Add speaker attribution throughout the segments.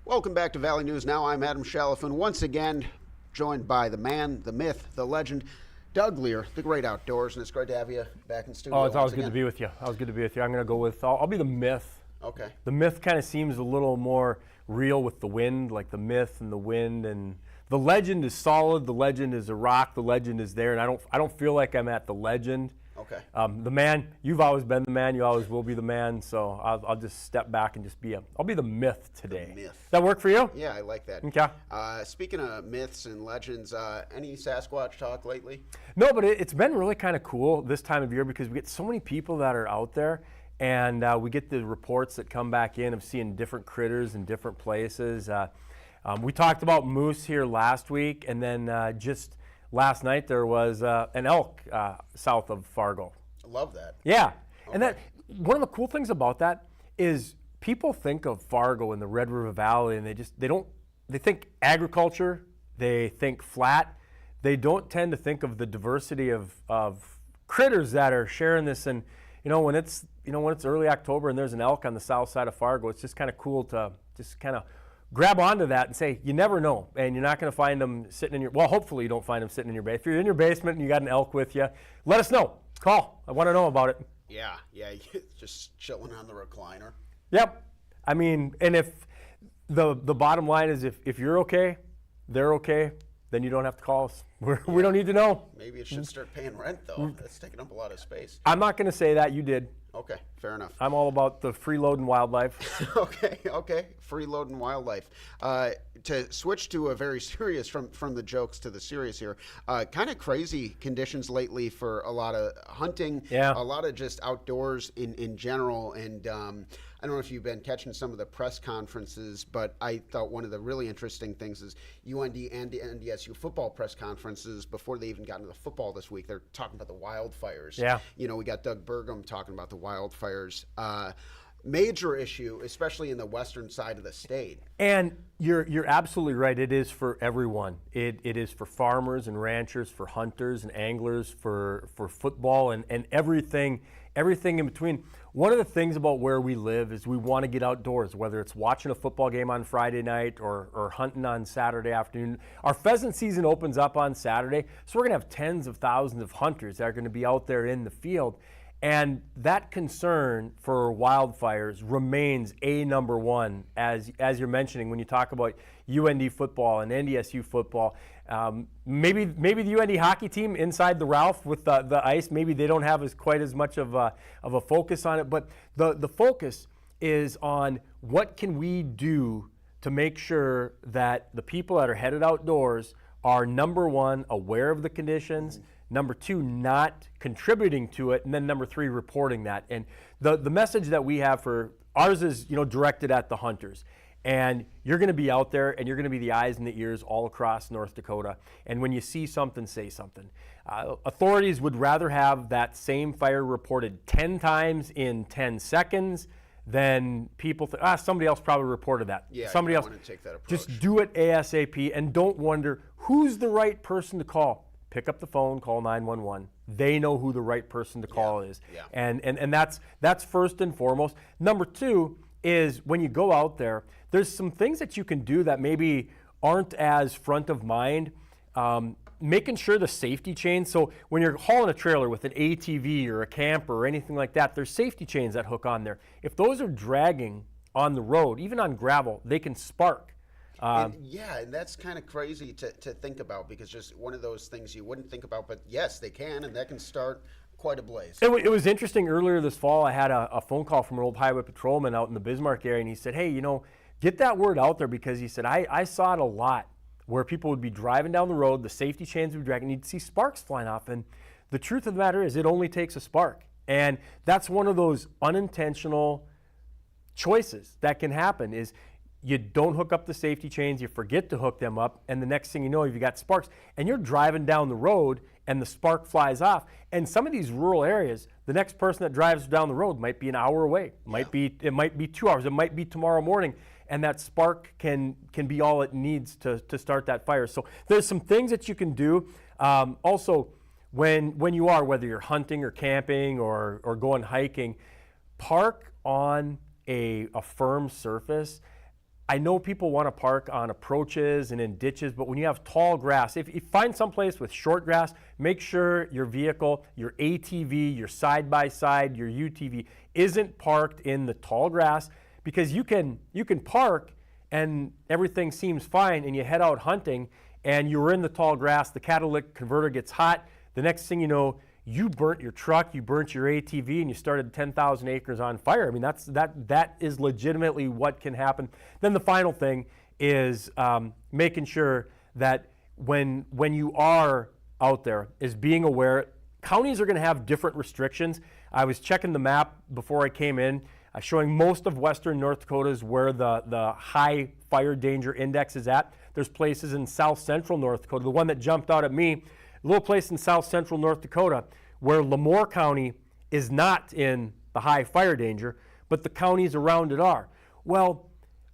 Speaker 1: Welcome back to Valley News Now. I'm Adam Shalifin, once again joined by the man, the myth, the legend, Doug Lear, the great outdoors, and it's great to have you back in studio.
Speaker 2: Oh, it's always good to be with you. I'm going to go with, I'll be the myth.
Speaker 1: Okay.
Speaker 2: The myth kind of seems a little more real with the wind, like the myth and the wind, and the legend is solid. The legend is a rock. The legend is there, and I don't feel like I'm at the legend.
Speaker 1: Okay.
Speaker 2: The man, you've always been the man. You always will be the man. So I'll just step back and just I'll be the myth today.
Speaker 1: The myth.
Speaker 2: Does that work for you?
Speaker 1: Yeah, I like that.
Speaker 2: Okay.
Speaker 1: Speaking of myths and legends, any Sasquatch talk lately?
Speaker 2: No, but it's been really kind of cool this time of year because we get so many people that are out there, and we get the reports that come back in of seeing different critters in different places. We talked about moose here last week, and then just last night there was an elk south of Fargo.
Speaker 1: I love that.
Speaker 2: Yeah,
Speaker 1: Okay.
Speaker 2: and that one of the cool things about that is people think of Fargo in the Red River Valley, and they think agriculture, they think flat. They don't tend to think of the diversity of critters that are sharing this. And when it's early October and there's an elk on the south side of Fargo, it's just kind of cool to just kind of grab onto that and say, you never know, and you're not going to find them sitting in your, well, hopefully you don't find them sitting in your basement. If you're in your basement and you got an elk with you, let us know. Call. I want to know about it.
Speaker 1: Yeah, just chilling on the recliner.
Speaker 2: Yep. I mean, and if the bottom line is if you're okay, they're okay, then you don't have to call us. We don't need to know.
Speaker 1: Maybe it should start paying rent, though. That's taking up a lot of space.
Speaker 2: I'm not going to say that. You did.
Speaker 1: Okay, fair enough.
Speaker 2: I'm all about the freeloading wildlife.
Speaker 1: Okay. Freeloading wildlife. To switch to a very serious, from the jokes to the serious here, kind of crazy conditions lately for a lot of hunting,
Speaker 2: Yeah.
Speaker 1: a lot of just outdoors in general. And I don't know if you've been catching some of the press conferences, but I thought one of the really interesting things is UND and NDSU football press conferences before they even got into the football this week. They're talking about the wildfires.
Speaker 2: Yeah.
Speaker 1: We got Doug Burgum talking about the wildfires. Major issue, especially in the western side of the state.
Speaker 2: And you're absolutely right. It is for everyone. It is for farmers and ranchers, for hunters and anglers, for football and everything in between. One of the things about where we live is we want to get outdoors, whether it's watching a football game on Friday night or hunting on Saturday afternoon. Our pheasant season opens up on Saturday, so we're going to have tens of thousands of hunters that are going to be out there in the field. And that concern for wildfires remains number one, as you're mentioning when you talk about UND football and NDSU football. Maybe the UND hockey team inside the Ralph with the ice, maybe they don't have quite as much of a focus on it, but the focus is on what can we do to make sure that the people that are headed outdoors are, number one, aware of the conditions, number two, not contributing to it, and then number three, reporting that. And the message that we have for ours is, directed at the hunters. And you're going to be out there, and you're going to be the eyes and the ears all across North Dakota. And when you see something, say something. Authorities would rather have that same fire reported 10 times in 10 seconds than people think, somebody else probably reported that.
Speaker 1: Yeah,
Speaker 2: somebody
Speaker 1: you
Speaker 2: else.
Speaker 1: want to take that approach.
Speaker 2: Just do it ASAP, and don't wonder who's the right person to call. Pick up the phone, call 911. They know who the right person to call is.
Speaker 1: Yeah.
Speaker 2: And that's first and foremost. Number two is when you go out there, there's some things that you can do that maybe aren't as front of mind. Making sure the safety chains, so when you're hauling a trailer with an ATV or a camper or anything like that, there's safety chains that hook on there. If those are dragging on the road, even on gravel, they can spark.
Speaker 1: And that's kind of crazy to think about, because just one of those things you wouldn't think about, but yes, they can, and that can start quite a blaze.
Speaker 2: It was interesting. Earlier this fall, I had a phone call from an old highway patrolman out in the Bismarck area, and he said, hey, get that word out there, because he said, I saw it a lot where people would be driving down the road, the safety chains would be dragging, you'd see sparks flying off, and the truth of the matter is it only takes a spark. And that's one of those unintentional choices that can happen is you don't hook up the safety chains, you forget to hook them up, and the next thing you know, you've got sparks, and you're driving down the road, and the spark flies off. And some of these rural areas, the next person that drives down the road might be an hour away. It might be 2 hours. It might be tomorrow morning, and that spark can be all it needs to start that fire. So there's some things that you can do. Also, when you are, whether you're hunting or camping or going hiking, park on a firm surface. I know people want to park on approaches and in ditches, but when you have tall grass, if you find someplace with short grass, make sure your vehicle, your ATV, your side-by-side, your UTV isn't parked in the tall grass, because you can park and everything seems fine, and you head out hunting and you're in the tall grass, the catalytic converter gets hot, the next thing you know, you burnt your truck, you burnt your ATV, and you started 10,000 acres on fire. I mean, that is legitimately what can happen. Then the final thing is making sure that when you are out there is being aware. Counties are going to have different restrictions. I was checking the map before I came in, showing most of western North Dakota is where the high fire danger index is at. There's places in south central North Dakota. The one that jumped out at me, a little place in south central North Dakota where Lemoore County is not in the high fire danger, but the counties around it are. Well,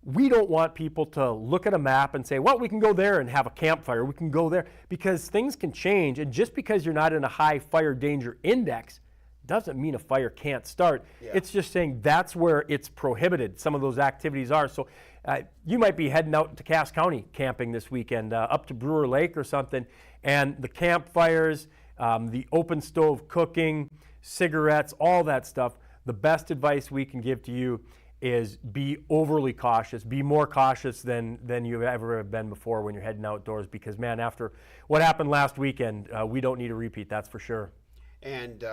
Speaker 2: we don't want people to look at a map and say, well, we can go there and have a campfire. We can go there, because things can change. And just because you're not in a high fire danger index doesn't mean a fire can't start. Yeah. It's just saying that's where it's prohibited. Some of those activities are. So you might be heading out to Cass County camping this weekend, up to Brewer Lake or something, and the campfires, the open stove cooking, cigarettes, all that stuff. The best advice we can give to you is be overly cautious. Be more cautious than you ever have been before when you're heading outdoors, because, man, after what happened last weekend, we don't need a repeat, that's for sure.
Speaker 1: And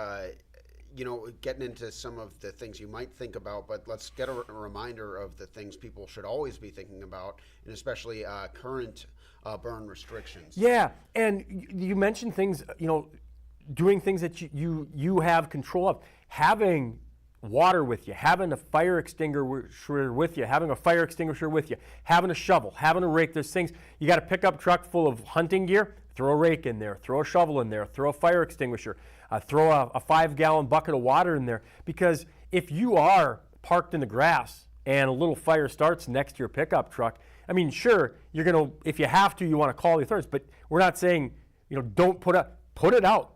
Speaker 1: getting into some of the things you might think about, but let's get a reminder of the things people should always be thinking about, and especially current burn restrictions.
Speaker 2: Yeah, and you mentioned things, doing things that you have control of. Having water with you, having a fire extinguisher with you, having having a shovel, having a rake. There's things, you got a pickup truck full of hunting gear, throw a rake in there, throw a shovel in there, throw a fire extinguisher, throw a 5-gallon bucket of water in there. Because if you are parked in the grass and a little fire starts next to your pickup truck, I mean, sure, you're going to, if you have to, you want to call the authorities, but we're not saying, don't put it out.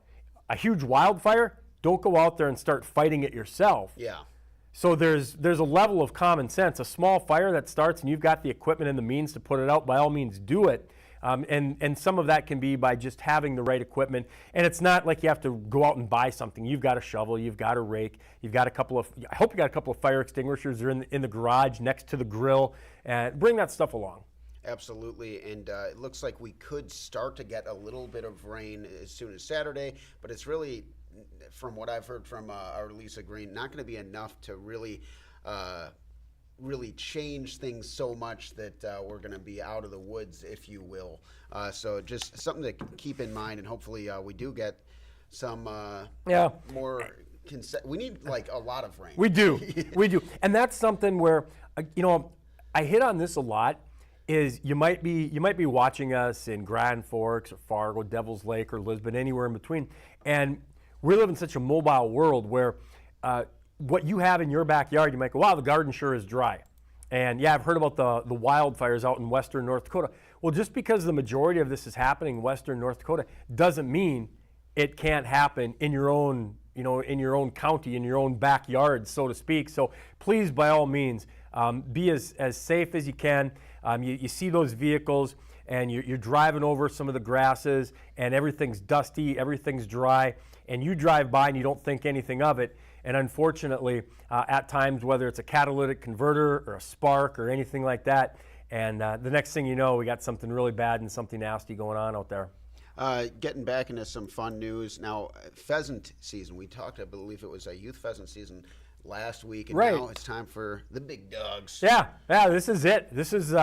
Speaker 2: A huge wildfire, don't go out there and start fighting it yourself.
Speaker 1: Yeah.
Speaker 2: So there's a level of common sense. A small fire that starts and you've got the equipment and the means to put it out, by all means do it. And some of that can be by just having the right equipment. And it's not like you have to go out and buy something. You've got a shovel, you've got a rake, I hope you got a couple of fire extinguishers. They're in the garage next to the grill. Bring that stuff along.
Speaker 1: Absolutely, and it looks like we could start to get a little bit of rain as soon as Saturday, but it's really, from what I've heard from our Lisa Green, not going to be enough to really change things so much that we're going to be out of the woods, if you will. So just something to keep in mind, and hopefully we do get some more. We need like a lot of rain.
Speaker 2: We do, we do, and that's something where I hit on this a lot. Is you might be watching us in Grand Forks or Fargo, Devil's Lake, or Lisbon, anywhere in between, and we live in such a mobile world where what you have in your backyard, you might go, wow, the garden sure is dry. And yeah, I've heard about the wildfires out in western North Dakota. Well, just because the majority of this is happening in western North Dakota doesn't mean it can't happen in your own, in your own county, in your own backyard, so to speak. So please, by all means, be as safe as you can. You see those vehicles and you're driving over some of the grasses and everything's dusty, everything's dry, and you drive by and you don't think anything of it. And unfortunately, at times, whether it's a catalytic converter or a spark or anything like that, and the next thing you know, we got something really bad and something nasty going on out there.
Speaker 1: Getting back into some fun news now, pheasant season. We talked, I believe it was a youth pheasant season last week, and now it's time for the big dogs.
Speaker 2: Yeah, this is it. This is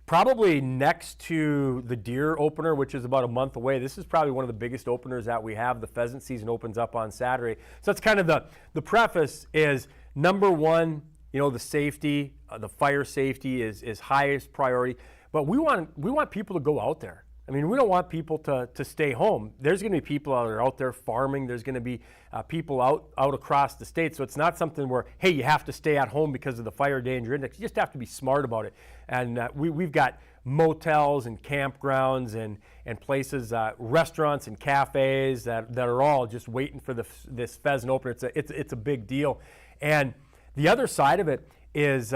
Speaker 2: probably next to the deer opener, which is about a month away. This is probably one of the biggest openers that we have. The pheasant season opens up on Saturday. So that's kind of the preface is, number one, the safety, the fire safety is highest priority. But we want people to go out there. I mean, we don't want people to stay home. There's going to be people that are out there farming. There's going to be people out across the state. So it's not something where, hey, you have to stay at home because of the fire danger index. You just have to be smart about it. And we've got motels and campgrounds and places, restaurants and cafes that are all just waiting for this pheasant opener. It's a big deal. And the other side of it is,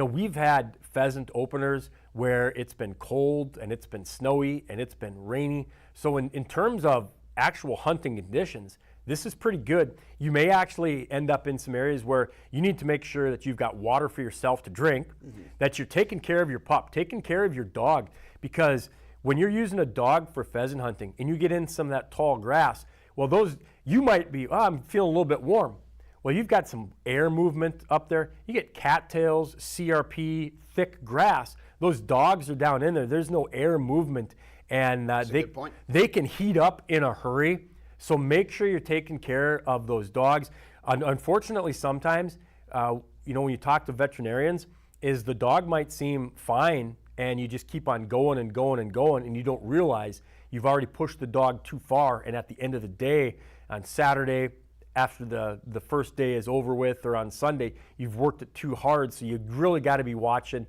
Speaker 2: we've had pheasant openers where it's been cold and it's been snowy and it's been rainy. So in terms of actual hunting conditions, this is pretty good. You may actually end up in some areas where you need to make sure that you've got water for yourself to drink, that you're taking care of your pup, taking care of your dog, because when you're using a dog for pheasant hunting and you get in some of that tall grass, well, you might be, I'm feeling a little bit warm. Well, you've got some air movement up there. You get cattails, CRP, thick grass. Those dogs are down in there. There's no air movement, and they can heat up in a hurry. So make sure you're taking care of those dogs. Unfortunately, sometimes, when you talk to veterinarians, is the dog might seem fine, and you just keep on going and going and going, and you don't realize you've already pushed the dog too far. And at the end of the day, on Saturday, after the first day is over with, or on Sunday, you've worked it too hard. So you really got to be watching.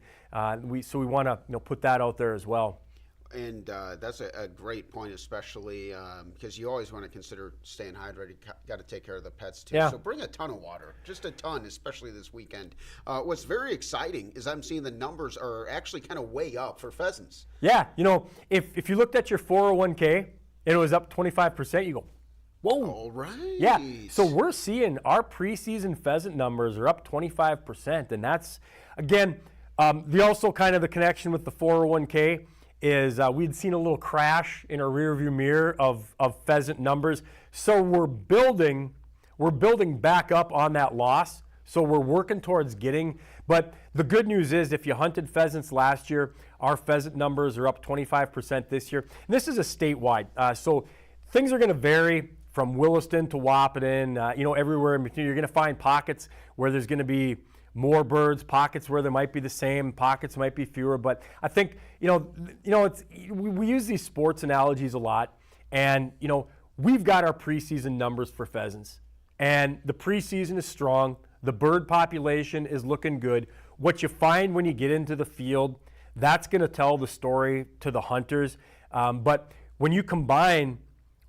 Speaker 2: We want to put that out there as well.
Speaker 1: And that's a great point, especially because you always want to consider staying hydrated. Got to take care of the pets too.
Speaker 2: Yeah.
Speaker 1: So bring a ton of water, just a ton, especially this weekend. What's very exciting is I'm seeing the numbers are actually kind of way up for pheasants.
Speaker 2: Yeah, if you looked at your 401k and it was up 25%, you go, whoa.
Speaker 1: All right.
Speaker 2: Yeah, so we're seeing our preseason pheasant numbers are up 25%, and that's, again, also kind of the connection with the 401k is we'd seen a little crash in our rearview mirror of pheasant numbers. So we're building back up on that loss. So we're working towards getting, but the good news is if you hunted pheasants last year, our pheasant numbers are up 25% this year. And this is a statewide. So things are going to vary from Williston to Wahpeton, everywhere in between. You're going to find pockets where there's going to be more birds, pockets where there might be the same, pockets might be fewer. But I think, we use these sports analogies a lot. And, we've got our preseason numbers for pheasants. And the preseason is strong. The bird population is looking good. What you find when you get into the field, that's going to tell the story to the hunters. But when you combine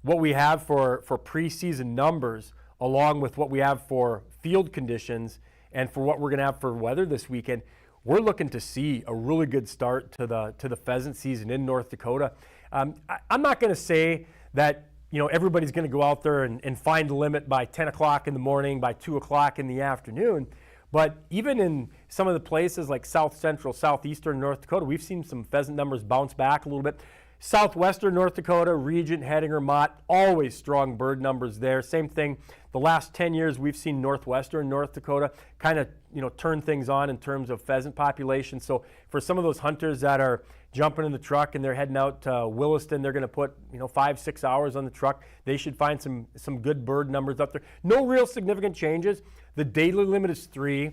Speaker 2: what we have for preseason numbers along with what we have for field conditions and for what we're going to have for weather this weekend, we're looking to see a really good start to the pheasant season in North Dakota. I'm not going to say that everybody's going to go out there and find a limit by 10 o'clock in the morning, by 2 o'clock in the afternoon. But even in some of the places like south central, southeastern North Dakota, we've seen some pheasant numbers bounce back a little bit. Southwestern North Dakota, Regent, Hettinger, Mott, always strong bird numbers there. Same thing, the last 10 years we've seen northwestern North Dakota kind of turn things on in terms of pheasant population. So for some of those hunters that are jumping in the truck and they're heading out to Williston, they're going to put 5-6 hours on the truck. They should find some good bird numbers up there. No real significant changes. The daily limit is 3,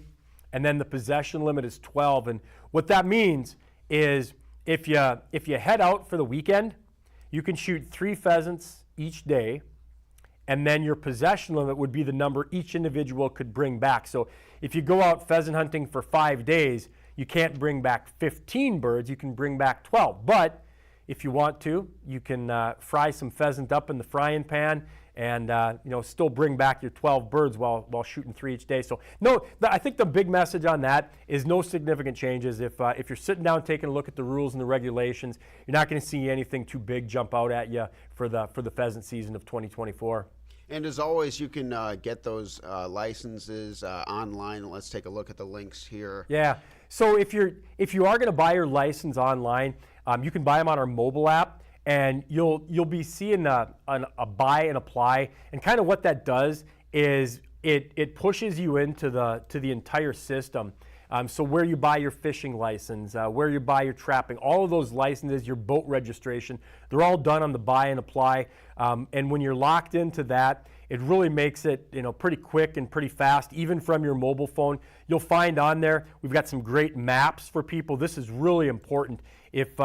Speaker 2: and then the possession limit is 12. And what that means is if you head out for the weekend, you can shoot 3 pheasants each day, and then your possession limit would be the number each individual could bring back. So if you go out pheasant hunting for 5 days, you can't bring back 15 birds, you can bring back 12. But if you want to, you can fry some pheasant up in the frying pan and still bring back your 12 birds while shooting 3 each day. So I think the big message on that is no significant changes. If you're sitting down taking a look at the rules and the regulations, you're not going to see anything too big jump out at you for the pheasant season of 2024.
Speaker 1: And as always, you can get those licenses online. Let's take a look at the links here.
Speaker 2: Yeah. So if you are going to buy your license online, you can buy them on our mobile app. And you'll be seeing a buy and apply, and kind of what that does is it pushes you into the entire system. So where you buy your fishing license, where you buy your trapping, all of those licenses, your boat registration, they're all done on the buy and apply. And when you're locked into that, it really makes it pretty quick and pretty fast, even from your mobile phone. You'll find on there we've got some great maps for people. This is really important. If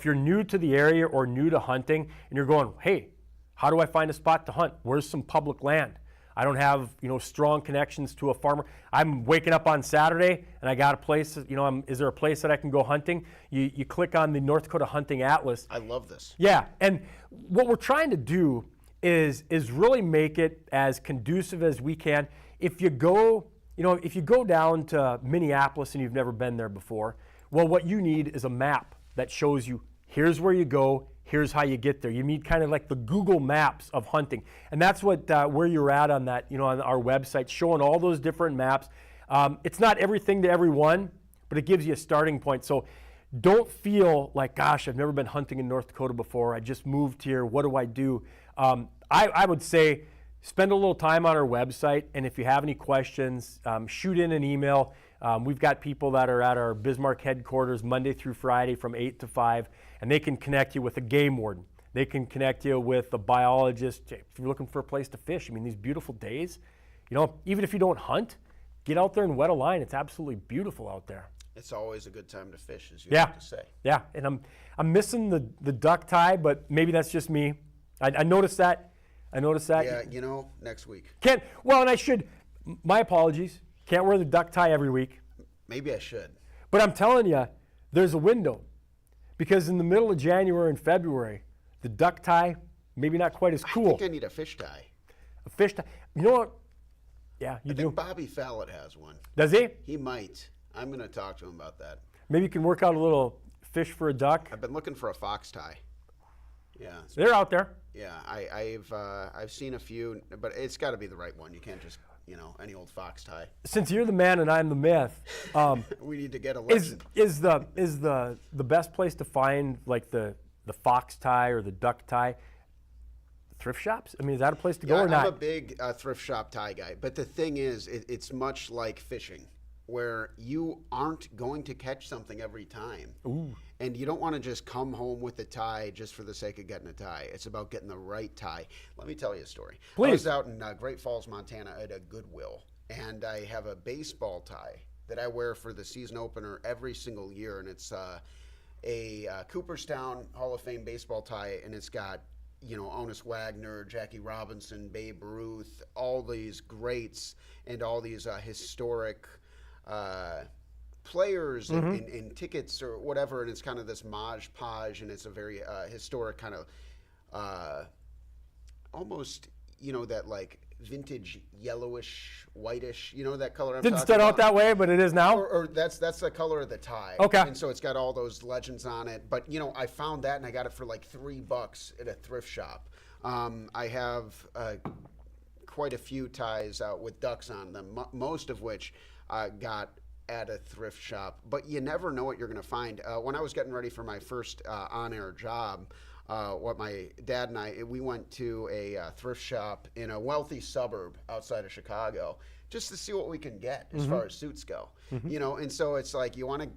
Speaker 2: you're new to the area or new to hunting and you're going, hey, how do I find a spot to hunt? Where's some public land? I don't have strong connections to a farmer. I'm waking up on Saturday and I got a place. Is there a place that I can go hunting? You click on the North Dakota Hunting Atlas.
Speaker 1: I love this.
Speaker 2: Yeah, and what we're trying to do is really make it as conducive as we can. If you go if you go down to Minneapolis and you've never been there before, well, what you need is a map that shows you here's where you go, here's how you get there. You need kind of like the Google Maps of hunting. And that's what where you're at on that, on our website, showing all those different maps. It's not everything to everyone, but it gives you a starting point. So don't feel like, gosh, I've never been hunting in North Dakota before. I just moved here. What do I do? I would say spend a little time on our website, and if you have any questions, shoot in an email. We've got people that are at our Bismarck headquarters Monday through Friday from 8 to 5, and they can connect you with a game warden. They can connect you with a biologist if you're looking for a place to fish. I mean, these beautiful days, even if you don't hunt, get out there and wet a line. It's absolutely beautiful out there.
Speaker 1: It's always a good time to fish, as you like to say.
Speaker 2: Yeah, and I'm missing the duck tie, but maybe that's just me. I noticed that.
Speaker 1: Yeah, next week.
Speaker 2: My apologies, can't wear the duck tie every week.
Speaker 1: Maybe I should.
Speaker 2: But I'm telling you, there's a window. Because in the middle of January and February, the duck tie, maybe not quite as cool.
Speaker 1: I think I need a fish tie.
Speaker 2: A fish tie. You know what? Yeah, you do.
Speaker 1: I think Bobby Fallett has one.
Speaker 2: Does he?
Speaker 1: He might. I'm going to talk to him about that.
Speaker 2: Maybe you can work out a little fish for a duck.
Speaker 1: I've been looking for a fox tie. Yeah.
Speaker 2: They're out there.
Speaker 1: Yeah, I've seen a few, but it's got to be the right one. You can't just, any old fox tie.
Speaker 2: Since you're the man and I'm the myth,
Speaker 1: we need to get a legend.
Speaker 2: Is the best place to find like the fox tie or the duck tie? Thrift shops? I mean, is that a place to go or not?
Speaker 1: I'm a big thrift shop tie guy, but the thing is, it's much like fishing, where you aren't going to catch something every time.
Speaker 2: Ooh.
Speaker 1: And you don't want to just come home with a tie just for the sake of getting a tie. It's about getting the right tie. Let me tell you a story.
Speaker 2: Please.
Speaker 1: I was out in Great Falls, Montana at a Goodwill, and I have a baseball tie that I wear for the season opener every single year, and it's a Cooperstown Hall of Fame baseball tie, and it's got Honus Wagner, Jackie Robinson, Babe Ruth, all these greats, and all these historic players and tickets or whatever, and it's kind of this Maj Podge, and it's a very historic kind of almost that like vintage yellowish whitish, that color I'm
Speaker 2: Didn't
Speaker 1: talking
Speaker 2: start out
Speaker 1: about?
Speaker 2: that way, but it is now.
Speaker 1: Or that's the color of the tie.
Speaker 2: Okay.
Speaker 1: And so it's got all those legends on it. But I found that and I got it for like $3 at a thrift shop. I have quite a few ties with ducks on them, most of which got at a thrift shop. But you never know what you're going to find. When I was getting ready for my first on-air job, what my dad and we went to a thrift shop in a wealthy suburb outside of Chicago just to see what we can get as far as suits go. And so it's like you want to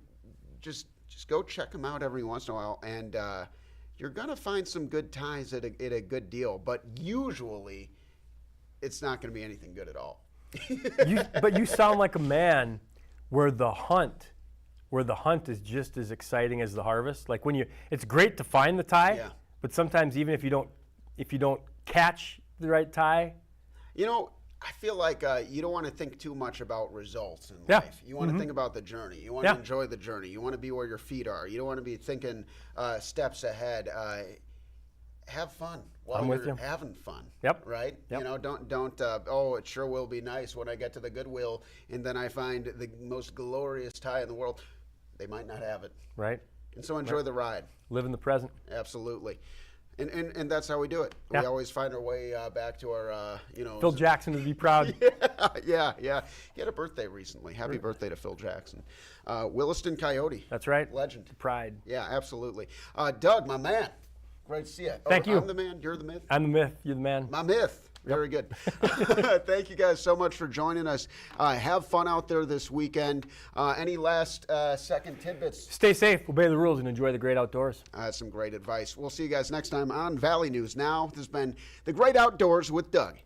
Speaker 1: just go check them out every once in a while, and you're going to find some good ties at a good deal, but usually it's not going to be anything good at all.
Speaker 2: But you sound like a man where the hunt is just as exciting as the harvest. Like it's great to find the tie, but sometimes even if you don't catch the right tie.
Speaker 1: I feel like you don't want to think too much about results in
Speaker 2: Yeah.
Speaker 1: life. You want to think about the journey. You want to enjoy the journey. You want to be where your feet are. You don't want to be thinking steps ahead. Have fun while you're having fun.
Speaker 2: Yep.
Speaker 1: Right?
Speaker 2: Yep.
Speaker 1: Don't it sure will be nice when I get to the Goodwill and then I find the most glorious tie in the world. They might not have it.
Speaker 2: Right.
Speaker 1: And so enjoy the ride.
Speaker 2: Live in the present.
Speaker 1: Absolutely. And that's how we do it.
Speaker 2: Yeah.
Speaker 1: We always find our way back to our,
Speaker 2: Phil Jackson would be proud.
Speaker 1: Yeah. He had a birthday recently. Happy birthday to Phil Jackson. Williston Coyote.
Speaker 2: That's right.
Speaker 1: Legend.
Speaker 2: Pride.
Speaker 1: Yeah, absolutely. Doug, my man. Great to see you.
Speaker 2: Thank you.
Speaker 1: I'm the man. You're the myth.
Speaker 2: I'm the myth. You're the man.
Speaker 1: My myth. Very good. Thank you guys so much for joining us. Have fun out there this weekend. Any last second tidbits?
Speaker 2: Stay safe, obey the rules, and enjoy the great outdoors.
Speaker 1: That's some great advice. We'll see you guys next time on Valley News Now. This has been The Great Outdoors with Doug.